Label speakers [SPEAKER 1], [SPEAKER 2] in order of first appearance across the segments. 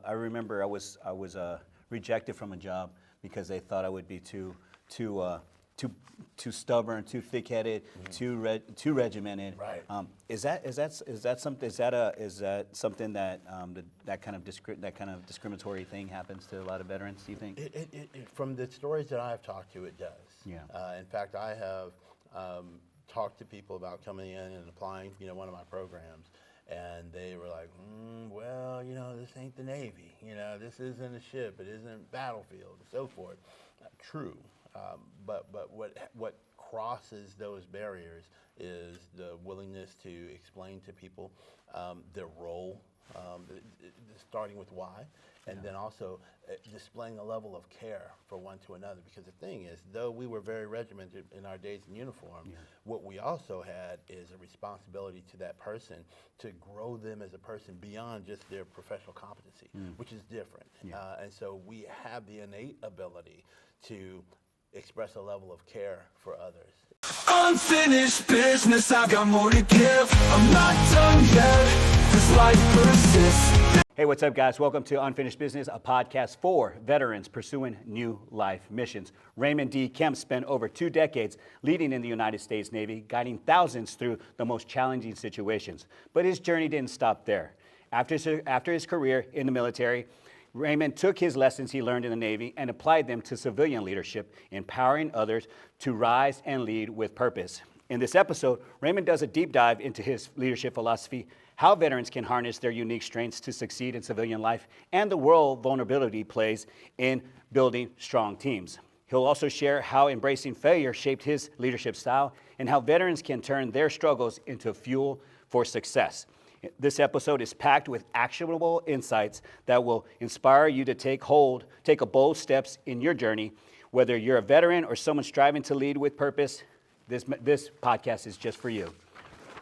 [SPEAKER 1] I remember I was rejected from a job because they thought I would be too stubborn, too thick-headed, too regimented.
[SPEAKER 2] Right.
[SPEAKER 1] Is that something that that kind of discriminatory thing happens to a lot of veterans? Do you think?
[SPEAKER 2] From the stories that I've talked to, it does.
[SPEAKER 1] Yeah.
[SPEAKER 2] In fact, I have talked to people about coming in and applying, one of my programs, and they were like, well, this ain't the Navy. This isn't a ship. It isn't battlefield, and so forth. True. But what crosses those barriers is the willingness to explain to people their role, starting with why, and then also displaying a level of care for one to another. Because the thing is, though we were very regimented in our days in uniform, what we also had is a responsibility to that person to grow them as a person beyond just their professional competency, which is different. And so we have the innate ability to express a level of care for others.
[SPEAKER 3] Unfinished business, I've got more to give. I'm not done yet, 'cause life persists.
[SPEAKER 1] Hey, what's up, guys? Welcome to Unfinished Business, a podcast for veterans pursuing new life missions. Raymond D. Kemp spent over 2 decades leading in the United States Navy, guiding thousands through the most challenging situations. But his journey didn't stop there. After his career in the military, Raymond took his lessons he learned in the Navy and applied them to civilian leadership, empowering others to rise and lead with purpose. In this episode, Raymond does a deep dive into his leadership philosophy, how veterans can harness their unique strengths to succeed in civilian life, and the role vulnerability plays in building strong teams. He'll also share how embracing failure shaped his leadership style and how veterans can turn their struggles into fuel for success. This episode is packed with actionable insights that will inspire you to take a bold steps in your journey. Whether you're a veteran or someone striving to lead with purpose, this podcast is just for you.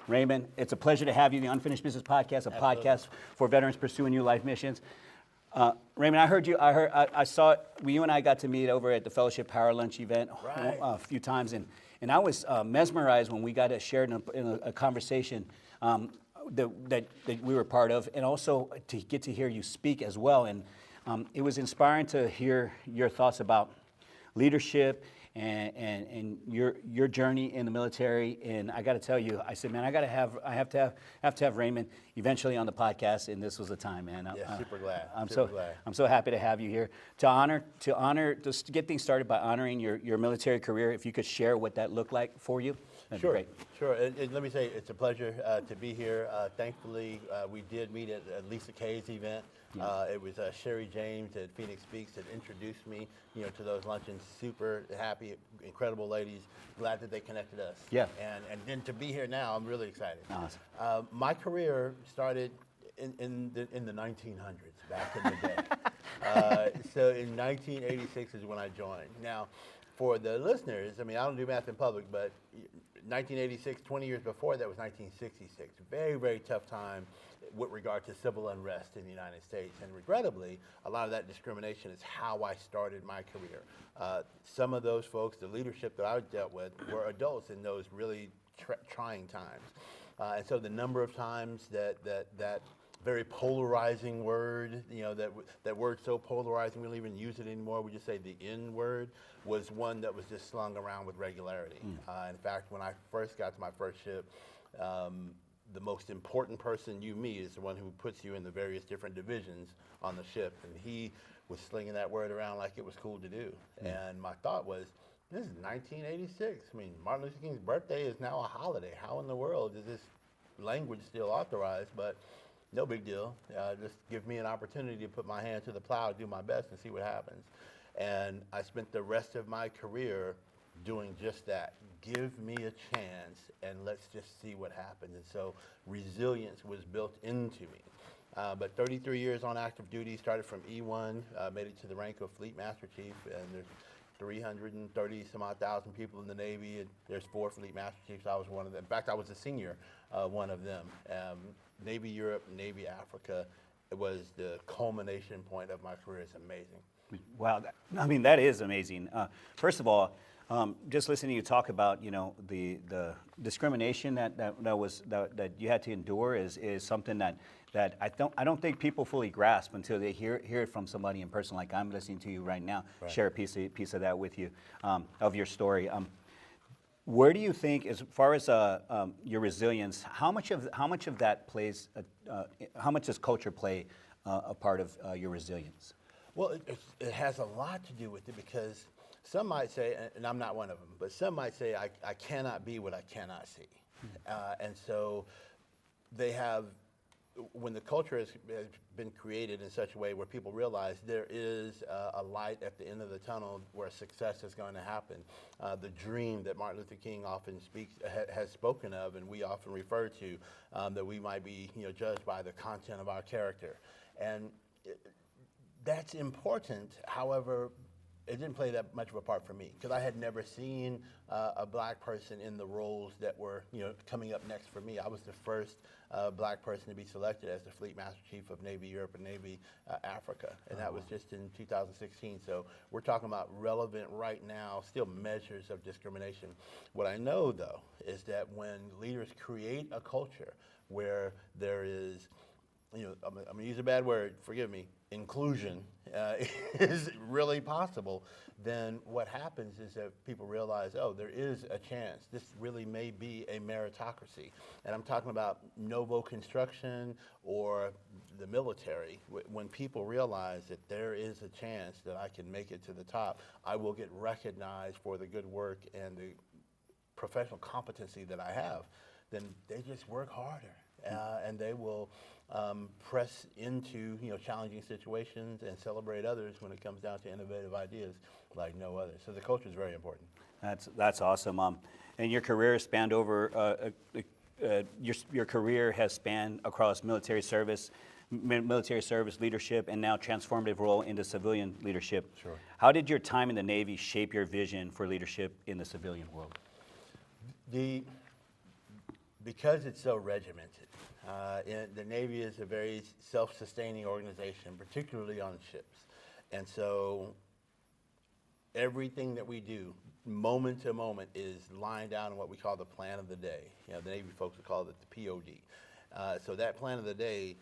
[SPEAKER 1] Raymond, it's a pleasure to have you. The Unfinished Business Podcast, a podcast for veterans pursuing new life missions. Raymond, I saw you and I got to meet over at the Fellowship Power Lunch event a few times, and I was mesmerized when we got to share in a conversation that we were part of, and also to get to hear you speak as well. And it was inspiring to hear your thoughts about leadership and your journey in the military. And I got to tell you, I said, man, I have to have Raymond eventually on the podcast, and this was the time, man.
[SPEAKER 2] Super glad.
[SPEAKER 1] I'm so happy to have you here just to get things started by honoring your military career. If you could share what that looked like for you. That'd be great.
[SPEAKER 2] Sure. And let me say, it's a pleasure to be here. Thankfully, we did meet at Lisa Kay's event. It was Sherry James at Phoenix Speaks that introduced me, to those luncheons. Super happy, incredible ladies. Glad that they connected us.
[SPEAKER 1] Yeah.
[SPEAKER 2] And then to be here now, I'm really excited.
[SPEAKER 1] Awesome.
[SPEAKER 2] My career started in the 1900s, back in the day. So in 1986 is when I joined. Now, for the listeners, I don't do math in public, but 1986, 20 years before that was 1966. Very, very tough time with regard to civil unrest in the United States. And regrettably, a lot of that discrimination is how I started my career. Some of those folks, the leadership that I dealt with, were adults in those really trying times. And so the number of times that very polarizing word, that word so polarizing, we don't even use it anymore. We just say the N word, was one that was just slung around with regularity. In fact, when I first got to my first ship, the most important person you meet is the one who puts you in the various different divisions on the ship. And he was slinging that word around like it was cool to do. And my thought was, this is 1986. Martin Luther King's birthday is now a holiday. How in the world is this language still authorized? But no big deal. Just give me an opportunity to put my hand to the plow, do my best, and see what happens. And I spent the rest of my career doing just that. Give me a chance, and let's just see what happens. And so resilience was built into me. But 33 years on active duty, started from E1, made it to the rank of Fleet Master Chief, and there's 330 some odd thousand people in the Navy, and there's 4 Fleet Master Chiefs. I was one of them. In fact, I was a senior one of them. Navy Europe, Navy Africa, it was the culmination point of my career. It's amazing.
[SPEAKER 1] Wow, that is amazing. First of all, just listening to you talk about, the discrimination that you had to endure is something that that I don't think people fully grasp until they hear it from somebody in person, like I'm listening to you right now.
[SPEAKER 2] Right.
[SPEAKER 1] Share a piece of that with you, of your story. Where do you think, as far as your resilience, how much of that plays? How much does culture play a part of your resilience?
[SPEAKER 2] Well, it has a lot to do with it because some might say, and I'm not one of them, but some might say, I cannot be what I cannot see. And so they have, when the culture has been created in such a way where people realize there is a light at the end of the tunnel where success is going to happen, the dream that Martin Luther King often has spoken of, and we often refer to, that we might be judged by the content of our character. And that's important. However, it didn't play that much of a part for me because I had never seen a black person in the roles that were coming up next for me. I was the first black person to be selected as the Fleet Master Chief of Navy Europe and Navy Africa, and that was just in 2016. So we're talking about relevant right now, still measures of discrimination. What I know though is that when leaders create a culture where there is, I'm going to use a bad word, forgive me, inclusion is really possible, then what happens is that people realize, oh, there is a chance. This really may be a meritocracy. And I'm talking about Novo construction or the military. When people realize that there is a chance that I can make it to the top, I will get recognized for the good work and the professional competency that I have, then they just work harder. And they will press into challenging situations and celebrate others when it comes down to innovative ideas like no other. So the culture is very important.
[SPEAKER 1] That's awesome. And your career spanned over your career has spanned across military service, leadership, and now transformative role into civilian leadership.
[SPEAKER 2] Sure.
[SPEAKER 1] How did your time in the Navy shape your vision for leadership in the civilian world?
[SPEAKER 2] Because it's so regimented, the Navy is a very self-sustaining organization, particularly on ships. And so everything that we do, moment to moment, is lined out in what we call the plan of the day. The Navy folks would call it the POD. So that plan of the day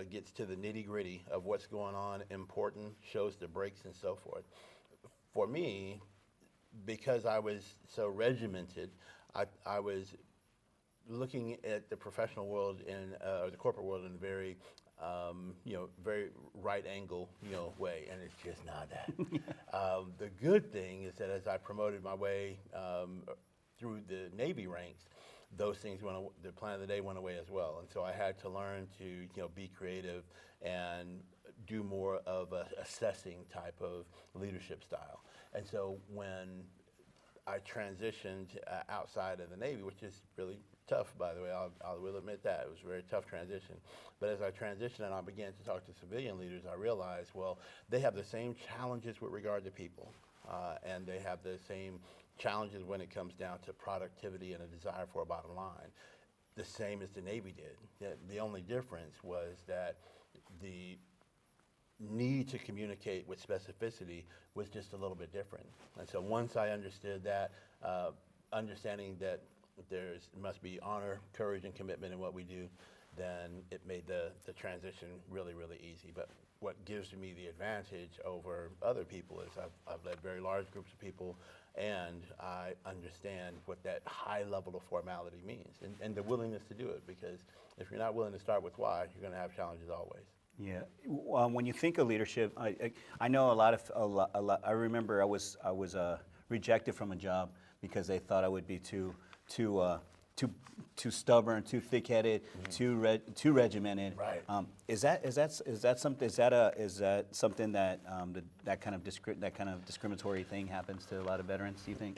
[SPEAKER 2] gets to the nitty-gritty of what's going on, important, shows the breaks and so forth. For me, because I was so regimented, I was looking at the professional world or the corporate world in a very, very right angle, way, and it's just not that. The good thing is that as I promoted my way through the Navy ranks, those things the plan of the day went away as well, and so I had to learn to, be creative and do more of a assessing type of leadership style. And so when I transitioned outside of the Navy, which is really tough, by the way, I will admit that. It was a very tough transition. But as I transitioned and I began to talk to civilian leaders, I realized, well, they have the same challenges with regard to people, and they have the same challenges when it comes down to productivity and a desire for a bottom line, the same as the Navy did. The only difference was that the need to communicate with specificity was just a little bit different. And so once I understood that, understanding that there must be honor, courage, and commitment in what we do, then it made the transition really, really easy. But what gives me the advantage over other people is I've led very large groups of people, and I understand what that high level of formality means, and the willingness to do it, because if you're not willing to start with why, you're going to have challenges always.
[SPEAKER 1] Yeah, when you think of leadership, I know a lot. I remember I was rejected from a job because they thought I would be too stubborn, too thick-headed, too regimented.
[SPEAKER 2] Right.
[SPEAKER 1] Is that something that kind of discriminatory thing happens to a lot of veterans? Do you think?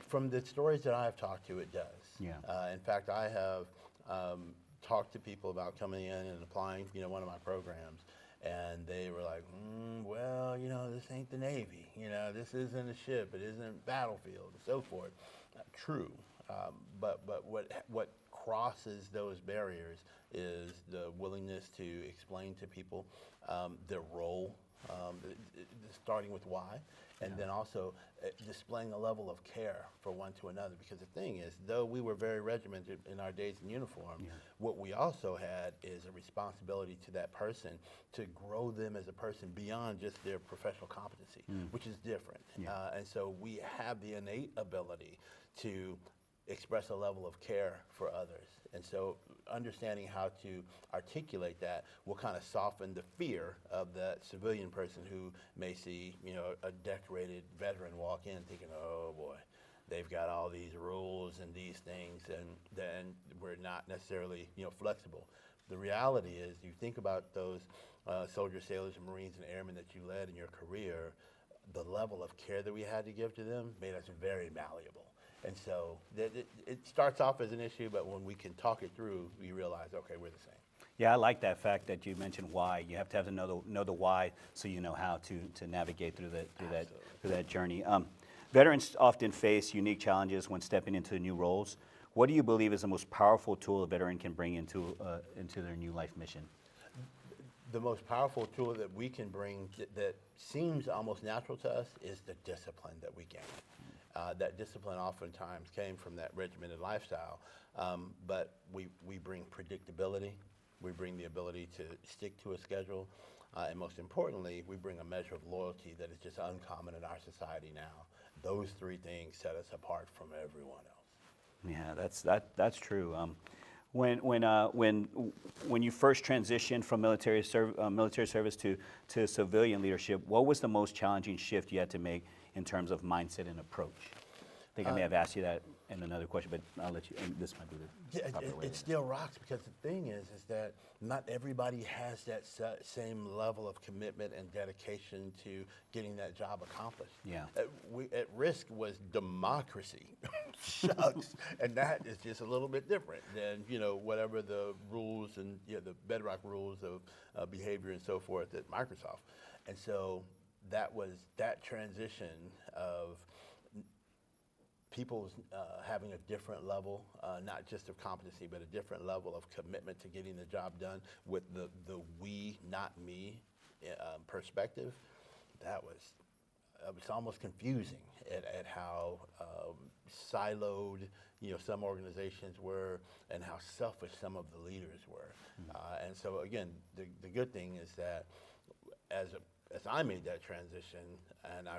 [SPEAKER 2] From the stories that I've talked to, it does.
[SPEAKER 1] Yeah.
[SPEAKER 2] In fact, I have talked to people about coming in and applying, one of my programs, and they were like, well, this ain't the Navy. This isn't a ship. It isn't battlefield, and so forth. True. But what crosses those barriers is the willingness to explain to people their role starting with why, and then also displaying a level of care for one to another. Because the thing is, though we were very regimented in our days in uniform, what we also had is a responsibility to that person to grow them as a person beyond just their professional competency, which is different. And so we have the innate ability to express a level of care for others. And so understanding how to articulate that will kind of soften the fear of that civilian person who may see, a decorated veteran walk in thinking, oh boy, they've got all these rules and these things, and then we're not necessarily, flexible. The reality is, you think about those soldiers, sailors, and Marines and airmen that you led in your career, the level of care that we had to give to them made us very malleable. And so it starts off as an issue, but when we can talk it through, we realize, okay, we're the same.
[SPEAKER 1] Yeah, I like that fact that you mentioned why. You have to know the why, so you know how to navigate through that journey. Veterans often face unique challenges when stepping into new roles. What do you believe is the most powerful tool a veteran can bring into their new life mission?
[SPEAKER 2] The most powerful tool that we can bring that seems almost natural to us is the discipline that we gain. That discipline oftentimes came from that regimented lifestyle, but we bring predictability, we bring the ability to stick to a schedule, and most importantly, we bring a measure of loyalty that is just uncommon in our society now. Those three things set us apart from everyone else.
[SPEAKER 1] Yeah, that's true. When you first transitioned from military service to civilian leadership, what was the most challenging shift you had to make in terms of mindset and approach? I think I may have asked you that in another question, but I'll let you. And this might be the proper way.
[SPEAKER 2] It still rocks, because the thing is that not everybody has that same level of commitment and dedication to getting that job accomplished.
[SPEAKER 1] Yeah.
[SPEAKER 2] At Risk was democracy, shucks, and that is just a little bit different than whatever the rules and the bedrock rules of behavior and so forth at Microsoft. And so that transition of people's having a different level, not just of competency, but a different level of commitment to getting the job done with the we, not me perspective, that was almost confusing at how siloed some organizations were and how selfish some of the leaders were. And so again, the good thing is that as I made that transition and I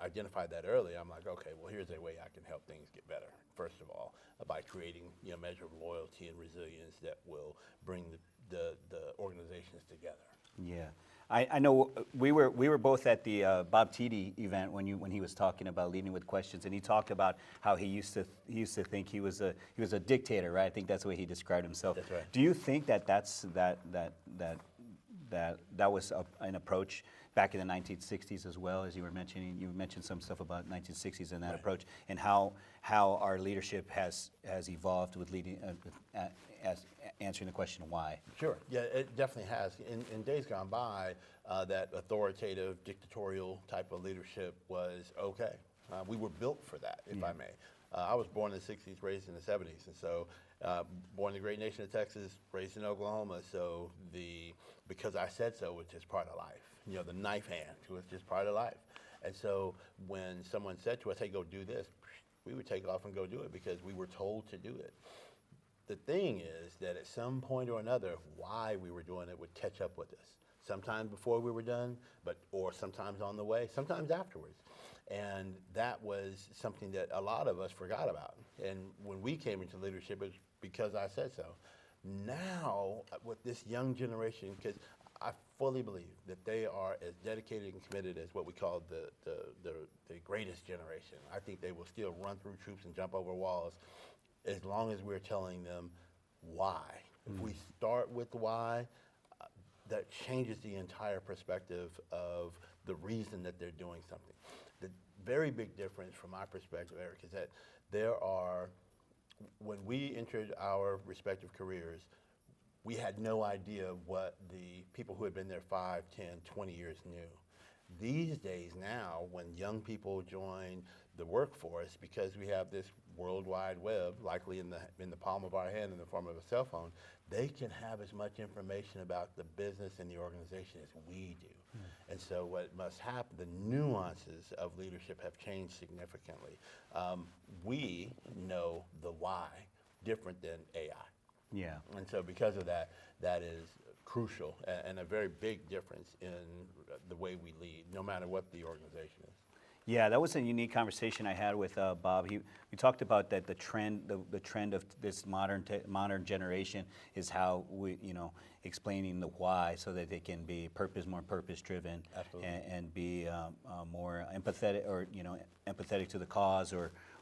[SPEAKER 2] identified that early, I'm like, okay, well, here's a way I can help things get better. First of all, by creating a measure of loyalty and resilience that will bring the organizations together.
[SPEAKER 1] Yeah, I know we were both at the Bob Tiede event when he was talking about leading with questions, and he talked about how he used to think he was a dictator, right? I think that's the way he described himself.
[SPEAKER 2] That's right.
[SPEAKER 1] Do you think that was an approach back in the 1960s as well, as you were mentioning? You mentioned some stuff about 1960s and that
[SPEAKER 2] Right.
[SPEAKER 1] approach, and how our leadership has evolved with leading as answering the question why.
[SPEAKER 2] Sure. Yeah, it definitely has. In days gone by, that authoritative, dictatorial type of leadership was okay. We were built for that, if I may. I was born in the 60s, raised in the 70s, and so born in the great nation of Texas, raised in Oklahoma, so because I said so was just part of life. The knife hand was just part of life. And so when someone said to us, hey, go do this, we would take off and go do it because we were told to do it. The thing is that at some point or another, why we were doing it would catch up with us. Sometimes before we were done, or sometimes on the way, sometimes afterwards. And that was something that a lot of us forgot about. And when we came into leadership, it was because I said so. Now, with this young generation, because I fully believe that they are as dedicated and committed as what we call the greatest generation. I think they will still run through troops and jump over walls as long as we're telling them why. If we start with why, that changes the entire perspective of the reason that they're doing something. The very big difference from my perspective, Eric, is that when we entered our respective careers, we had no idea what the people who had been there 5, 10, 20 years knew. These days now, when young people join the workforce, because we have this World Wide Web, likely in the palm of our hand in the form of a cell phone, they can have as much information about the business and the organization as we do. And so what must happen, the nuances of leadership have changed significantly. We know the why different than AI.
[SPEAKER 1] Yeah.
[SPEAKER 2] And so because of that, that is crucial and a very big difference in the way we lead, no matter what the organization is.
[SPEAKER 1] Yeah, that was a unique conversation I had with Bob. We talked about that the trend of this modern generation is how we, explaining the why so that they can be more purpose driven, and be more empathetic, or empathetic to the cause,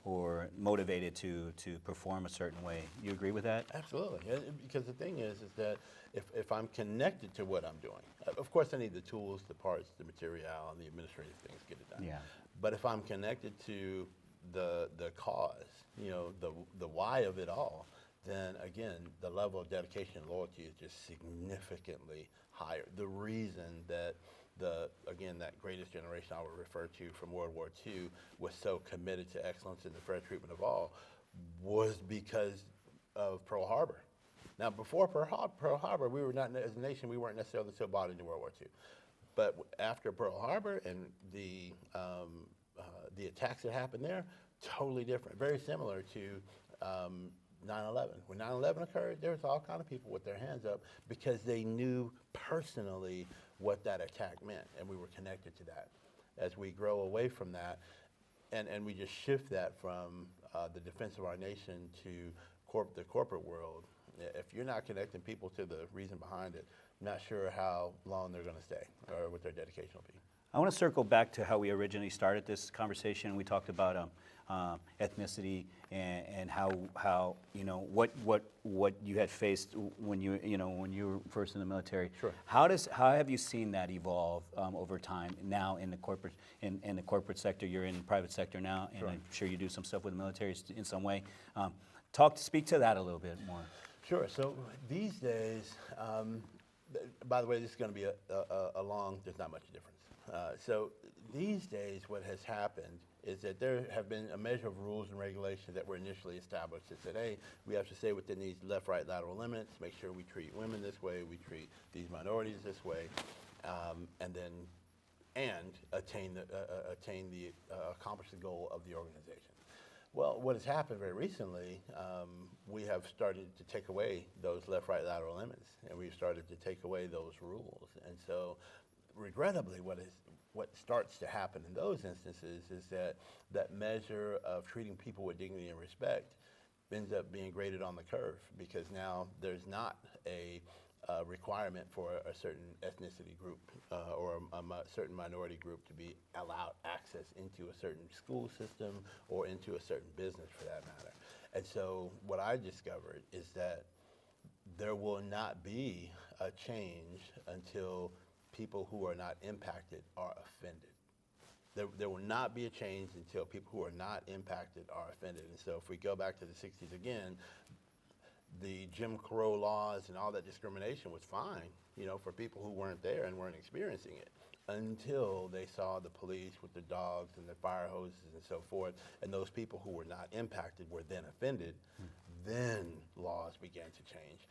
[SPEAKER 1] or motivated to perform a certain way. You agree with that?
[SPEAKER 2] Absolutely, because the thing is that if I'm connected to what I'm doing, of course I need the tools, the parts, the material, and the administrative things to get it done.
[SPEAKER 1] Yeah.
[SPEAKER 2] But if I'm connected to the cause, the why of it all, then again, the level of dedication and loyalty is just significantly higher. The reason that that greatest generation I would refer to from World War II was so committed to excellence and the fair treatment of all was because of Pearl Harbor. Now, before Pearl Harbor, we were not, as a nation, we weren't necessarily so bought into World War II. But after Pearl Harbor and the attacks that happened there, totally different. Very similar to 9/11. When 9/11 occurred, there was all kind of people with their hands up because they knew personally what that attack meant, and we were connected to that. As we grow away from that, and we just shift that from the defense of our nation to the corporate world, if you're not connecting people to the reason behind it, I'm not sure how long they're going to stay or what their dedication will be.
[SPEAKER 1] I want to circle back to how we originally started this conversation. We talked about ethnicity and how what you had faced when you were first in the military.
[SPEAKER 2] Sure.
[SPEAKER 1] How have you seen that evolve over time now in the corporate sector? You're in the private sector now, and
[SPEAKER 2] Sure.
[SPEAKER 1] I'm sure you do some stuff with the military in some way. Speak to that a little bit more.
[SPEAKER 2] Sure. So these days, by the way, this is going to be a long, there's not much difference. So these days, what has happened is that there have been a measure of rules and regulations that were initially established that said, hey, we have to stay within these left, right, lateral limits, make sure we treat women this way, we treat these minorities this way, and accomplish the goal of the organization. Well, what has happened very recently, we have started to take away those left, right, lateral limits, and we've started to take away those rules. And so, regrettably, what starts to happen in those instances is that measure of treating people with dignity and respect ends up being graded on the curve, because now there's not a requirement for a certain ethnicity group or a certain minority group to be allowed access into a certain school system or into a certain business, for that matter. And so what I discovered is that there will not be a change until people who are not impacted are offended. There will not be a change until people who are not impacted are offended. And so if we go back to the 60s again, the Jim Crow laws and all that discrimination was fine, for people who weren't there and weren't experiencing it, until they saw the police with the dogs and the fire hoses and so forth, and those people who were not impacted were then offended. Then laws began to change.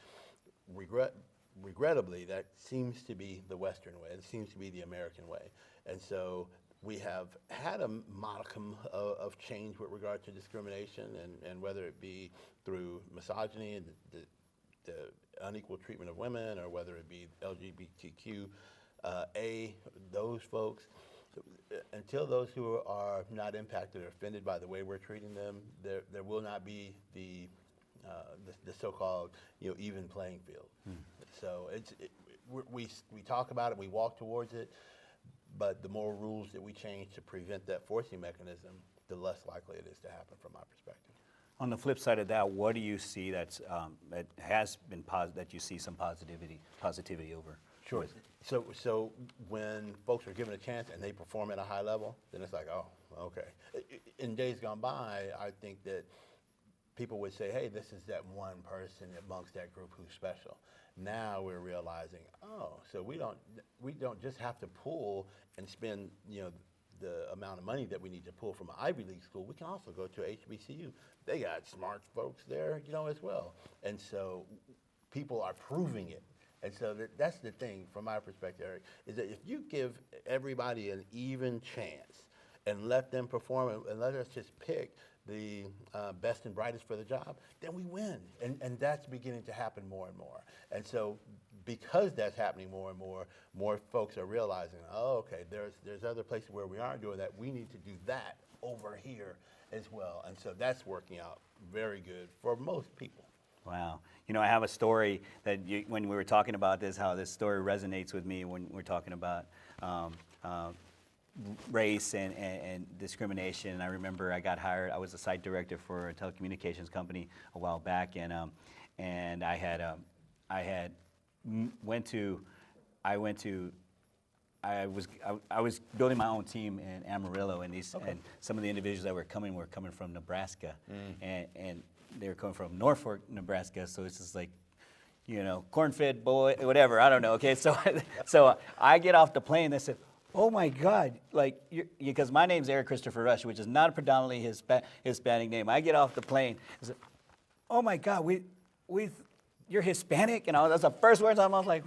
[SPEAKER 2] Regrettably, that seems to be the Western way. It seems to be the American way. And so we have had a modicum of change with regard to discrimination, and whether it be through misogyny and the unequal treatment of women, or whether it be LGBTQ, those folks. Until those who are not impacted or offended by the way we're treating them, there will not be the so-called even playing field. So we talk about it, we walk towards it, but the more rules that we change to prevent that forcing mechanism, the less likely it is to happen from my perspective.
[SPEAKER 1] On the flip side of that, what do you see that has been that you see some positivity over?
[SPEAKER 2] Sure. So when folks are given a chance and they perform at a high level, then it's like, oh, okay. In days gone by, I think that people would say, hey, this is that one person amongst that group who's special. Now we're realizing, oh, so we don't just have to pull and spend the amount of money that we need to pull from an Ivy League school. We can also go to HBCU. They got smart folks there, as well. And so people are proving it. And so that's the thing from my perspective, Eric, is that if you give everybody an even chance and let them perform and let us just pick the best and brightest for the job, then we win. And that's beginning to happen more and more. And so because that's happening more and more folks are realizing, oh, okay, there's other places where we aren't doing that. We need to do that over here as well. And so that's working out very good for most people.
[SPEAKER 1] Wow. You know, I have a story that when we were talking about this, how this story resonates with me when we're talking about race and discrimination. And I remember I got hired. I was a site director for a telecommunications company a while back, and I was building my own team in Amarillo, and and some of the individuals that were coming from Nebraska, and they were coming from Norfolk, Nebraska. So it's just like, you know, corn-fed boy, whatever. I don't know. Okay, so I get off the plane. And they said, "Oh my God!" Like, because my name's Eric Christopher Rush, which is not a predominantly Hispanic name. I get off the plane. I said, "Oh my God, you're Hispanic?" And that's the first words I was like,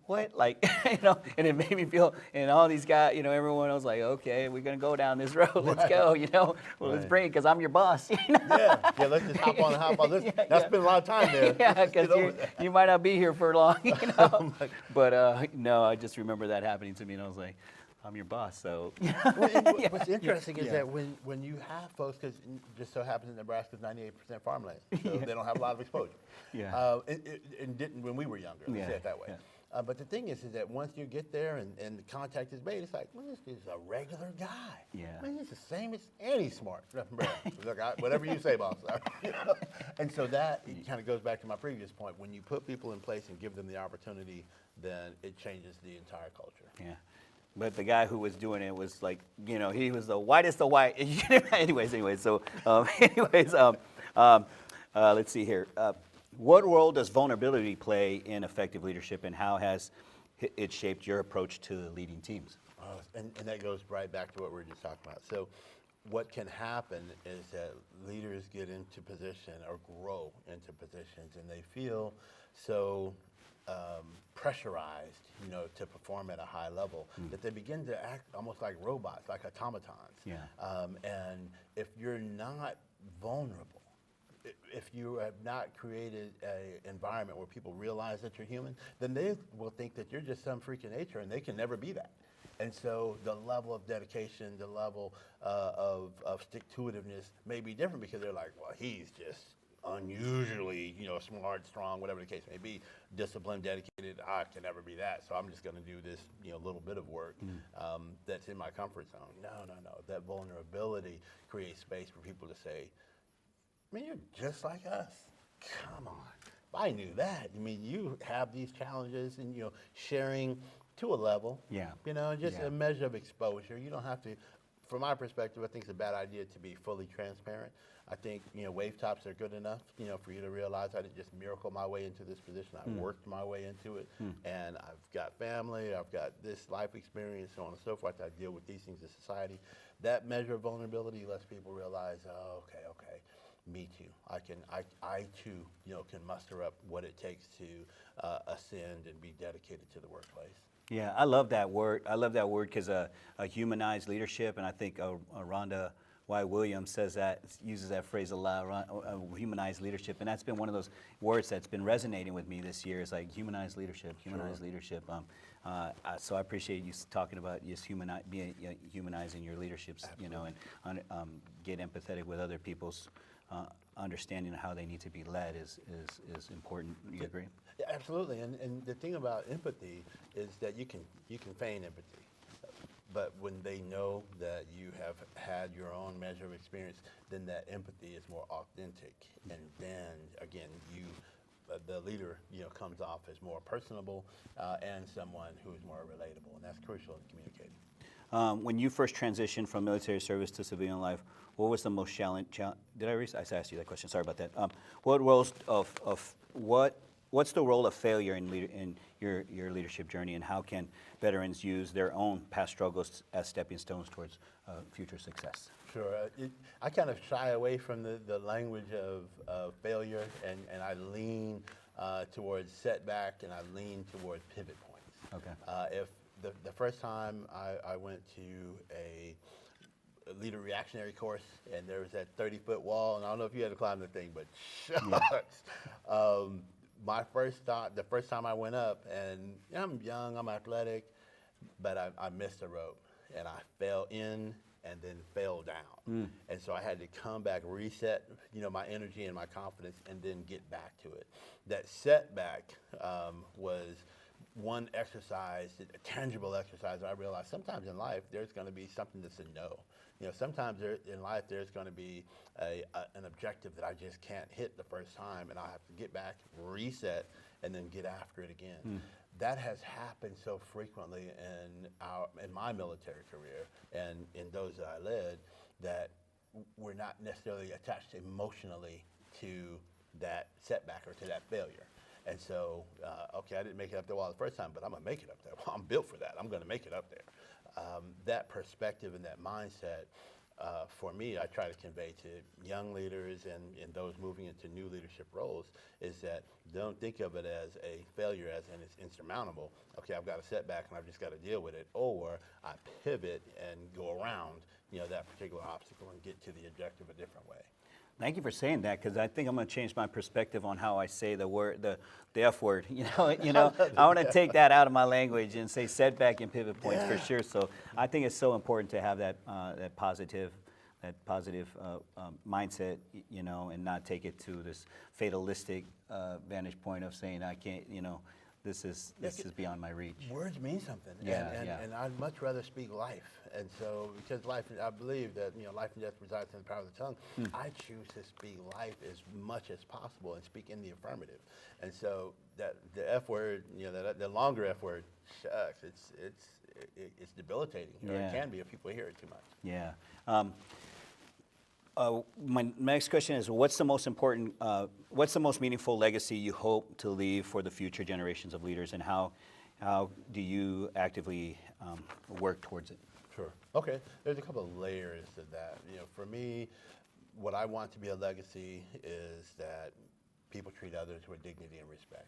[SPEAKER 1] what? Like, you know, and it made me feel, and all these guys, you know, everyone was like, okay, we're going to go down this road. Let's go, you know. Well, let's bring it because I'm your boss. You know?
[SPEAKER 2] Yeah, let's just hop on. Let's spend a lot of time there.
[SPEAKER 1] Yeah, because you might not be here for long, you know. But, no, I just remember that happening to me, and I was like, I'm your boss, so.
[SPEAKER 2] What's interesting is that when you have folks, because just so happens in Nebraska is 98% farmland, so they don't have a lot of exposure.
[SPEAKER 1] Yeah.
[SPEAKER 2] It didn't when we were younger, let's say it that way. Yeah. But the thing is that once you get there and the contact is made, it's like, well, this is a regular guy.
[SPEAKER 1] Yeah.
[SPEAKER 2] Man, he's the same as, and he's smart. Look, whatever you say, boss. You know? And so that kind of goes back to my previous point. When you put people in place and give them the opportunity, then it changes the entire culture.
[SPEAKER 1] Yeah. But the guy who was doing it was like, you know, he was the whitest of white. anyways, so, let's see here. What role does vulnerability play in effective leadership, and how has it shaped your approach to leading teams?
[SPEAKER 2] And that goes right back to what we were just talking about. So what can happen is that leaders get into position or grow into positions, and they feel so pressurized, you know, to perform at a high level that they begin to act almost like robots, like automatons.
[SPEAKER 1] Yeah.
[SPEAKER 2] And if you're not vulnerable, if you have not created an environment where people realize that you're human, then they will think that you're just some freak of nature, and they can never be that. And so the level of dedication, the level of stick-to-itiveness may be different, because they're like, well, he's just unusually, you know, smart, strong, whatever the case may be, disciplined, dedicated. I can never be that, so I'm just going to do this, you know, little bit of work that's in my comfort zone. No. That vulnerability creates space for people to say, I mean, you're just like us. Come on. If I knew that. I mean, you have these challenges, and, you know, sharing to a level.
[SPEAKER 1] Yeah.
[SPEAKER 2] You know, just a measure of exposure. You don't have to, from my perspective, I think it's a bad idea to be fully transparent. I think, you know, wave tops are good enough, you know, for you to realize I didn't just miracle my way into this position. I worked my way into it, and I've got family, I've got this life experience, so on and so forth. I deal with these things in society. That measure of vulnerability lets people realize, oh, okay. Me too. I too, you know, can muster up what it takes to ascend and be dedicated to the workplace.
[SPEAKER 1] Yeah, I love that word. I love that word because a humanized leadership, and I think Rhonda Y. Williams uses that phrase a lot, humanized leadership, and that's been one of those words that's been resonating with me this year. Is like humanized leadership. So I appreciate you talking about just humanizing your leaderships. Absolutely. You know, and get empathetic with other people's. Understanding how they need to be led is important. You agree?
[SPEAKER 2] Yeah, absolutely. And the thing about empathy is that you can feign empathy, but when they know that you have had your own measure of experience, then that empathy is more authentic, and then again the leader, you know, comes off as more personable and someone who is more relatable, and that's crucial in communicating.
[SPEAKER 1] When you first transitioned from military service to civilian life, what was the most challenge? I asked you that question. Sorry about that. What's the role of failure in your leadership journey, and how can veterans use their own past struggles as stepping stones towards future success?
[SPEAKER 2] Sure. I kind of shy away from the language of failure, and I lean towards setback, and I lean towards pivot points.
[SPEAKER 1] Okay.
[SPEAKER 2] If the first time I went to a leader reactionary course, and there was that 30-foot wall, and I don't know if you had to climb the thing, but shucks. My first thought, the first time I went up, and I'm young, I'm athletic, but I missed the rope, and I fell in and then fell down. And so I had to come back, reset, my energy and my confidence, and then get back to it. That setback was one exercise, a tangible exercise. I realized sometimes in life there's going to be something that's a no. Sometimes in life there's going to be an objective that I just can't hit the first time, and I have to get back, reset, and then get after it again. That has happened so frequently in my military career and in those that I led, that we're not necessarily attached emotionally to that setback or to that failure. And so, okay, I didn't make it up the wall the first time, but I'm going to make it up there. Well, I'm built for that. I'm going to make it up there. That perspective and that mindset, for me, I try to convey to young leaders and those moving into new leadership roles, is that don't think of it as a failure as in it's insurmountable. Okay, I've got a setback and I've just got to deal with it. Or I pivot and go around that particular obstacle and get to the objective a different way.
[SPEAKER 1] Thank you for saying that, because I think I'm going to change my perspective on how I say the word, the F word. I want to take that out of my language and say setback and pivot points for sure. So I think it's so important to have that positive mindset, and not take it to this fatalistic vantage point of saying I can't, this is beyond my reach.
[SPEAKER 2] Words mean something, and I'd much rather speak life. And so, because life, I believe that life and death resides in the power of the tongue. I choose to speak life as much as possible and speak in the affirmative. And so that the F word, the longer F word, shucks, it's debilitating. Or it can be if people hear it too much.
[SPEAKER 1] Yeah. My next question is, what's the most meaningful legacy you hope to leave for the future generations of leaders, and how do you actively work towards it?
[SPEAKER 2] Sure. Okay. There's a couple of layers to that. For me, what I want to be a legacy is that people treat others with dignity and respect.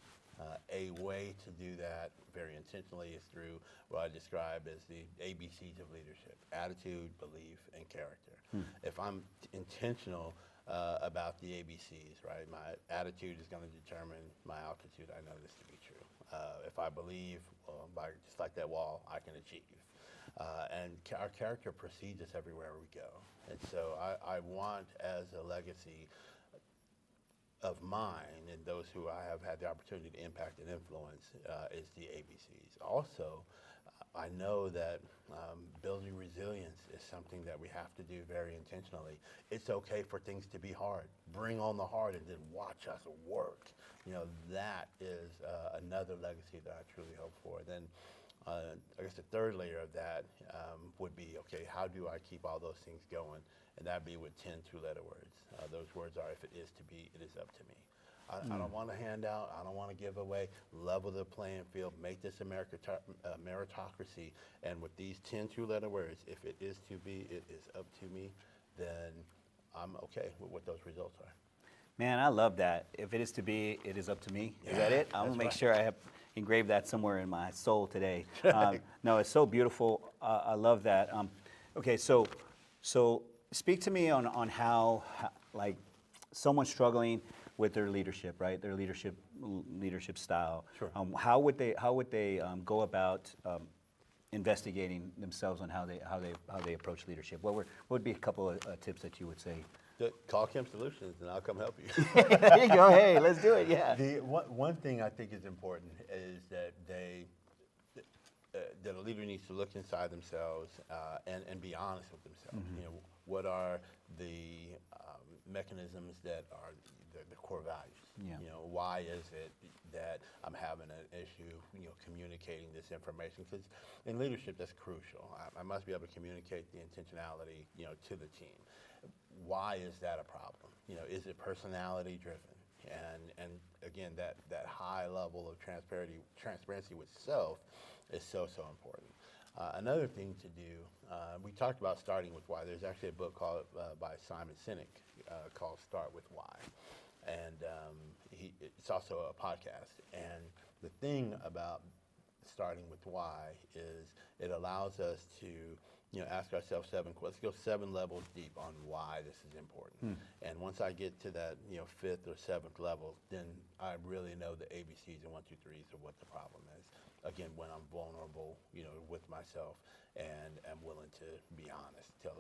[SPEAKER 2] A way to do that very intentionally is through what I describe as the ABCs of leadership: attitude, belief, and character. If I'm intentional about the ABCs, right, my attitude is going to determine my altitude. I know this to be true. If I believe, just like that wall, I can achieve. And our character precedes us everywhere we go. And so I want, as a legacy of mine and those who I have had the opportunity to impact and influence, is the ABCs. Also, I know that building resilience is something that we have to do very intentionally. It's okay for things to be hard. Bring on the hard and then watch us work. That is another legacy that I truly hope for. Then I guess the third layer of that would be, okay, how do I keep all those things going? And that'd be with 10 two-letter words. Those words are, if it is to be, it is up to me. I don't want to hand out. I don't want to give away. Level the playing field. Make this meritocracy. And with these 10 two-letter words, if it is to be, it is up to me, then I'm okay with what those results are.
[SPEAKER 1] Man, I love that. If it is to be, it is up to me. Is that it? I'm going to make sure I have engraved that somewhere in my soul today. No, it's so beautiful. I love that. Okay, so speak to me on how, like, someone struggling with their leadership, right? Their leadership style.
[SPEAKER 2] Sure.
[SPEAKER 1] How would they go about investigating themselves on how they approach leadership? What would be a couple of tips that you would say?
[SPEAKER 2] Call Kemp Solutions, and I'll come help you.
[SPEAKER 1] There you go. Hey, let's do it. Yeah.
[SPEAKER 2] One thing I think is important is that that a leader needs to look inside themselves and be honest with themselves. What are the mechanisms that are the core values?
[SPEAKER 1] Yeah.
[SPEAKER 2] Why is it that I'm having an issue, communicating this information? Because in leadership, that's crucial. I must be able to communicate the intentionality, to the team. Why is that a problem? Is it personality driven? And again, that high level of transparency with self is so important. Another thing to do, we talked about starting with why. There's actually a book called by Simon Sinek called Start With Why. and it's also a podcast. And the thing about starting with why is it allows us to ask ourselves let's go 7 levels deep on why this is important. And once I get to that 5th or 7th level, then I really know the ABCs and 1, 2, 3s of what the problem is. Again, when I'm vulnerable, with myself and am willing to be honest, tell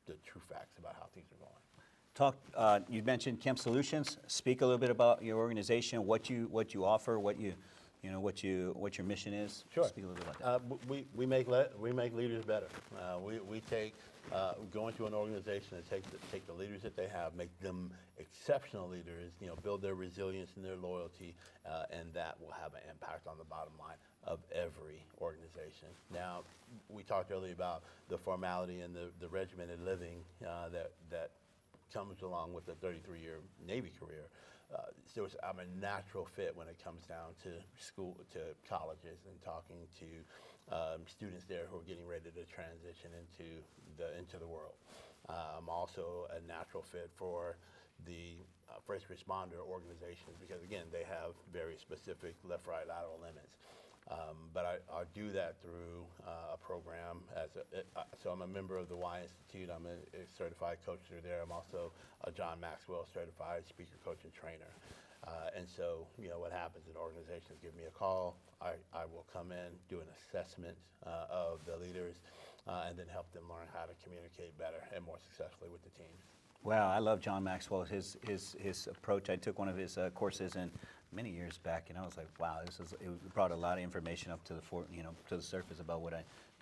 [SPEAKER 2] the true facts about how things are going.
[SPEAKER 1] You mentioned Kemp Solutions. Speak a little bit about your organization, what you offer, what your mission is.
[SPEAKER 2] Sure.
[SPEAKER 1] Speak a little bit about that.
[SPEAKER 2] We make leaders better. We take go into an organization and take the leaders that they have, make them exceptional leaders. Build their resilience and their loyalty, and that will have an impact on the bottom line of every organization. Now, we talked earlier about the formality and the regimented living that comes along with a 33-year Navy career. So I'm a natural fit when it comes down to colleges, and talking to students there who are getting ready to transition into the world. I'm also a natural fit for the first responder organizations, because again, they have very specific left, right, lateral limits. But I do that through a program. So I'm a member of the Y Institute. I'm a certified coach through there. I'm also a John Maxwell certified speaker, coach, and trainer. And so, what happens is organizations give me a call. I will come in, do an assessment of the leaders, and then help them learn how to communicate better and more successfully with the team.
[SPEAKER 1] Wow, I love John Maxwell. His approach. I took one of his courses many years back, and I was like, wow, it brought a lot of information up to the surface about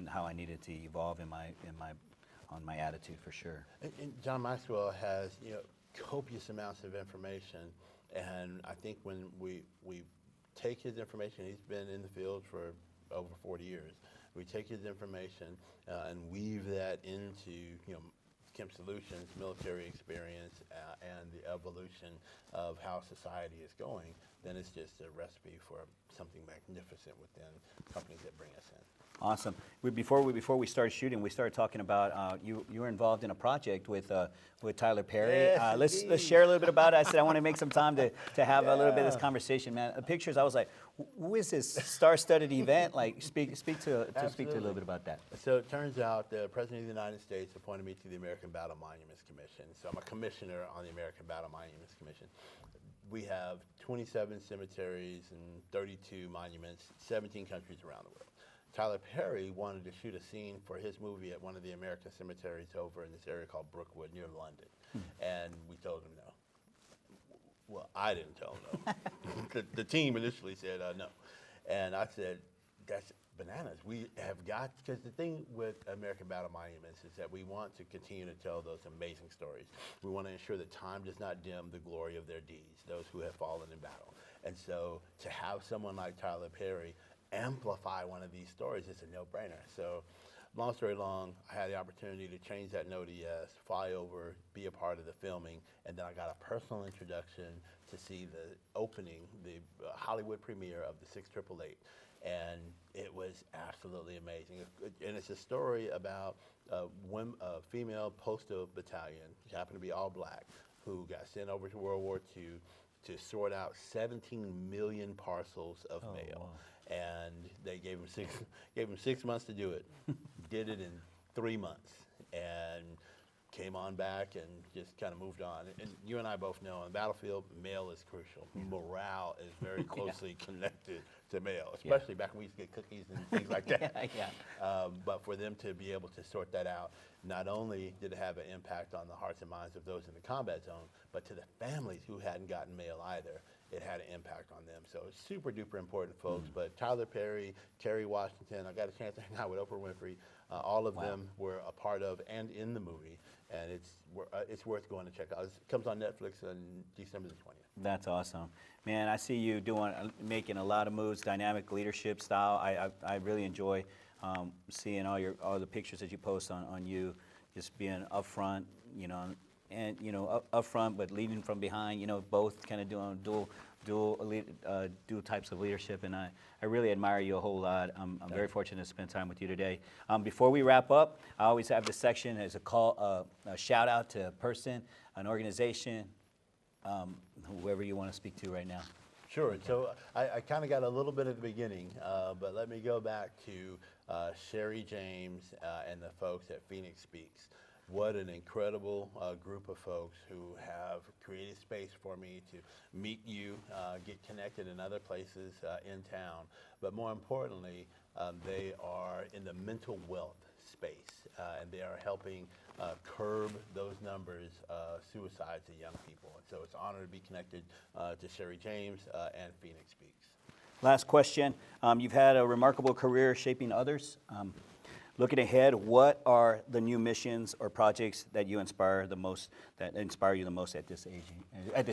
[SPEAKER 1] how I needed to evolve on my attitude, for sure.
[SPEAKER 2] And John Maxwell has copious amounts of information, and I think when we take his information, he's been in the field for over 40 years. We take his information and weave that into Kemp Solutions, military experience, and the evolution of how society is going, then it's just a recipe for something magnificent within companies that bring us in.
[SPEAKER 1] Awesome. Before we started shooting, we started talking about you were involved in a project with Tyler Perry.
[SPEAKER 2] Yes,
[SPEAKER 1] Let's share a little bit about it. I said I want to make some time to have a little bit of this conversation, man. The pictures, I was like, who is this star-studded event? Like, speak to a little bit about that.
[SPEAKER 2] So it turns out the President of the United States appointed me to the American Battle Monuments Commission. So I'm a commissioner on the American Battle Monuments Commission. We have 27 cemeteries and 32 monuments, 17 countries around the world. Tyler Perry wanted to shoot a scene for his movie at one of the American cemeteries over in this area called Brookwood near London. And we told him no. Well, I didn't tell him no. The team initially said no. And I said, that's bananas. We have got, because the thing with American Battle Monuments is that we want to continue to tell those amazing stories. We want to ensure that time does not dim the glory of their deeds, those who have fallen in battle. And so to have someone like Tyler Perry amplify one of these stories is a no-brainer. So long story long, I had the opportunity to change that no to yes, fly over, be a part of the filming, and then I got a personal introduction to see the opening, the Hollywood premiere of the 6888. And it was absolutely amazing. And it's a story about a female postal battalion, who happened to be all black, who got sent over to World War II to sort out 17 million parcels of mail. Wow. And they gave him 6 months to do it. Did it in 3 months, and came on back and just kind of moved on. And you and I both know on the battlefield, mail is crucial. Morale is very closely connected to mail, especially back when we used to get cookies and things like that. But for them to be able to sort that out, not only did it have an impact on the hearts and minds of those in the combat zone, but to the families who hadn't gotten mail either, it had an impact on them. So it's super duper important, folks. But Tyler Perry, Kerry Washington, I got a chance to hang out with Oprah Winfrey. All of them were a part of and in the movie. And it's worth going to check out. It comes on Netflix on December the 20th.
[SPEAKER 1] That's awesome. Man, I see you making a lot of moves, dynamic leadership style. I really enjoy seeing all the pictures that you post on you, just being upfront, and upfront, but leading from behind, both kind of doing dual types of leadership, and I really admire you a whole lot. I'm very fortunate to spend time with you today. Before we wrap up, I always have this section as a shout out to a person, an organization, whoever you want to speak to right now.
[SPEAKER 2] Sure. So I kind of got a little bit at the beginning, but let me go back to Sherry James and the folks at Phoenix Speaks. What an incredible group of folks who have created space for me to meet you, get connected in other places in town. But more importantly, they are in the mental wealth space, and they are helping curb those numbers of suicides in young people. And so it's an honor to be connected to Sherry James and Phoenix Speaks.
[SPEAKER 1] Last question. You've had a remarkable career shaping others. Looking ahead, what are the new missions or projects that you inspire the most, that inspire you the most at this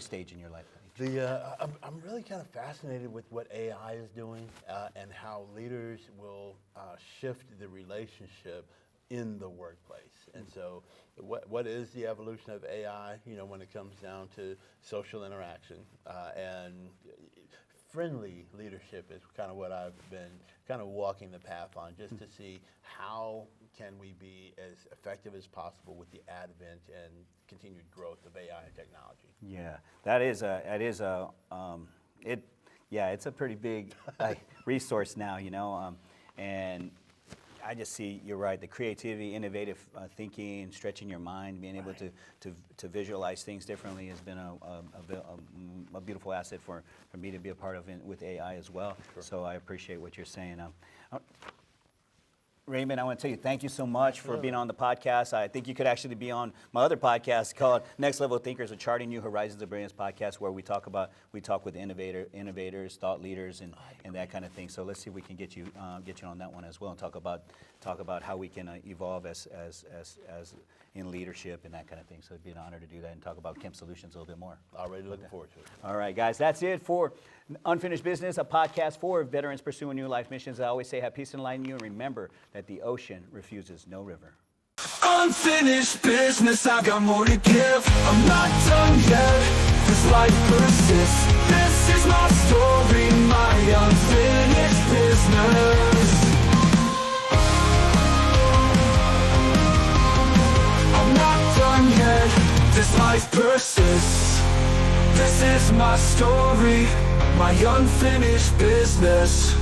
[SPEAKER 1] stage in your life?
[SPEAKER 2] I'm really kind of fascinated with what AI is doing and how leaders will shift the relationship in the workplace. And so what is the evolution of AI, when it comes down to social interaction and friendly leadership is kind of what I've been kind of walking the path on, just to see how can we be as effective as possible with the advent and continued growth of AI and technology.
[SPEAKER 1] Yeah, it's a pretty big resource now, and I just see, you're right, the creativity, innovative thinking, stretching your mind, being able to visualize things differently has been a beautiful asset for me to be a part of with AI as well.
[SPEAKER 2] Sure.
[SPEAKER 1] So I appreciate what you're saying. Raymond, I want to tell you thank you so much for being on the podcast. I think you could actually be on my other podcast called Next Level Thinkers, a Charting New Horizons of Brilliance podcast, where we talk with innovators, thought leaders, and that kind of thing. So let's see if we can get you on that one as well, and talk about how we can evolve as in leadership and that kind of thing. So it'd be an honor to do that and talk about Kemp Solutions a little bit more.
[SPEAKER 2] Already looking forward to it.
[SPEAKER 1] All right, guys, that's it for Unfinished Business, a podcast for veterans pursuing new life missions. I always say, have peace and light in you, and remember that the ocean refuses no river.
[SPEAKER 3] Unfinished business, I've got more to give. I'm not done yet, this life persists. This is my story, my unfinished business. I'm not done yet, this life persists. This is my story, my unfinished business.